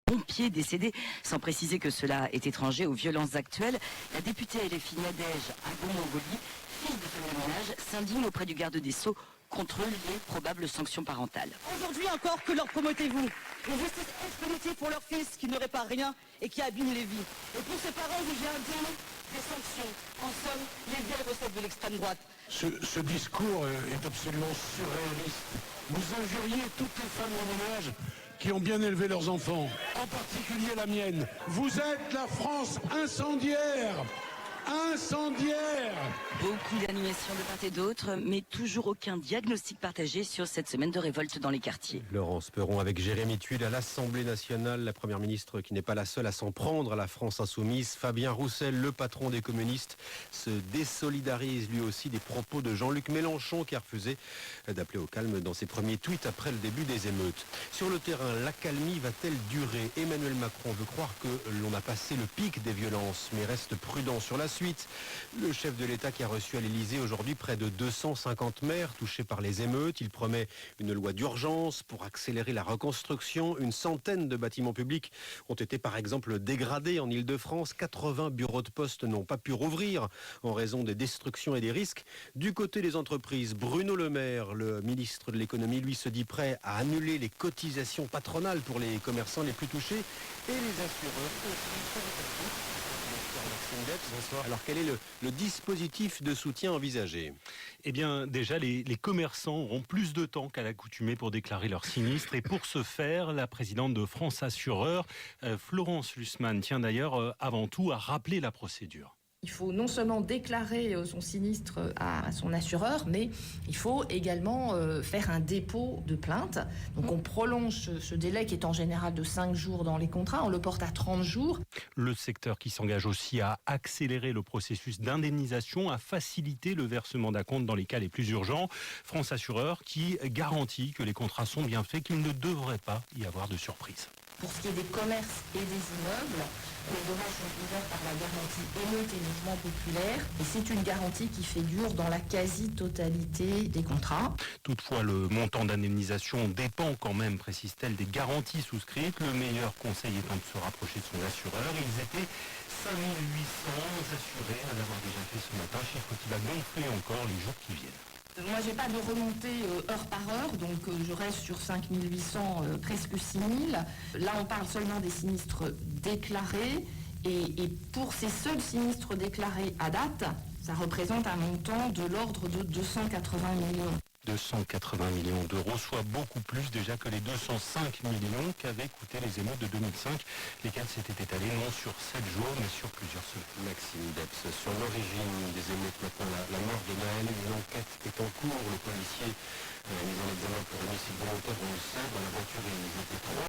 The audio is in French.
pompier décédé, sans préciser que cela est étranger aux violences actuelles. La députée LFI Nadège Agon-Mongolie, fille de ce ménage, s'indigne auprès du garde des Sceaux contre les probables sanctions parentales. Aujourd'hui encore, que leur promettez-vous? Une justice expéditive pour leur fils qui n'aurait pas rien et qui abîme les vies. Et pour ses parents, vous gérez bien des sanctions. En somme, les vieilles recettes de l'extrême droite. Ce discours est absolument surréaliste. Vous injuriez toutes les femmes en ménage qui ont bien élevé leurs enfants, en particulier la mienne. Vous êtes la France incendiaire. Incendiaire! Beaucoup d'animations de part et d'autre, mais toujours aucun diagnostic partagé sur cette semaine de révolte dans les quartiers. Laurence Perron avec Jérémy Tuile à l'Assemblée nationale, la première ministre qui n'est pas la seule à s'en prendre à la France insoumise. Fabien Roussel, le patron des communistes, se désolidarise lui aussi des propos de Jean-Luc Mélenchon qui a refusé d'appeler au calme dans ses premiers tweets après le début des émeutes. Sur le terrain, l'accalmie va-t-elle durer? Emmanuel Macron veut croire que l'on a passé le pic des violences, mais reste prudent sur la suite. Le chef de l'État qui a reçu à l'Élysée aujourd'hui près de 250 maires touchés par les émeutes. Il promet une loi d'urgence pour accélérer la reconstruction. Une centaine de bâtiments publics ont été par exemple dégradés en Ile-de-France. 80 bureaux de poste n'ont pas pu rouvrir en raison des destructions et des risques. Du côté des entreprises, Bruno Le Maire, le ministre de l'économie, lui se dit prêt à annuler les cotisations patronales pour les commerçants les plus touchés et les assureurs. Bonsoir. Alors quel est le dispositif de soutien envisagé? Eh bien déjà les commerçants auront plus de temps qu'à l'accoutumée pour déclarer leur sinistre et pour ce faire, la présidente de France Assureurs, Florence Lussmann, tient d'ailleurs avant tout à rappeler la procédure. Il faut non seulement déclarer son sinistre à son assureur, mais il faut également faire un dépôt de plainte. Donc on prolonge ce délai qui est en général de 5 jours dans les contrats, on le porte à 30 jours. Le secteur qui s'engage aussi à accélérer le processus d'indemnisation, à faciliter le versement d'acompte dans les cas les plus urgents. France Assureurs qui garantit que les contrats sont bien faits, qu'il ne devrait pas y avoir de surprise. Pour ce qui est des commerces et des immeubles, les dommages sont couverts par la garantie émeute et mouvement populaire. Et c'est une garantie qui figure dans la quasi-totalité des contrats. Toutefois, le montant d'indemnisation dépend quand même, précise-t-elle, des garanties souscrites. Le meilleur conseil étant de se rapprocher de son assureur. Ils étaient 5800 assurés à l'avoir déjà fait ce matin, chiffre qui va gonfler encore les jours qui viennent. Moi, j'ai pas de remontée heure par heure, donc je reste sur 5800, presque 6000. Là, on parle seulement des sinistres déclarés. Et pour ces seuls sinistres déclarés à date, ça représente un montant de l'ordre de 280 millions. 280 millions d'euros, soit beaucoup plus déjà que les 205 millions qu'avaient coûté les émeutes de 2005, lesquelles s'étaient étalées non sur 7 jours, mais sur plusieurs semaines. Maxime Debs, sur l'origine des émeutes, maintenant la mort de Naël, une enquête est en cours. Le policier mis en examen pour homicide volontaire, on le sait, dans la voiture ils étaient 3,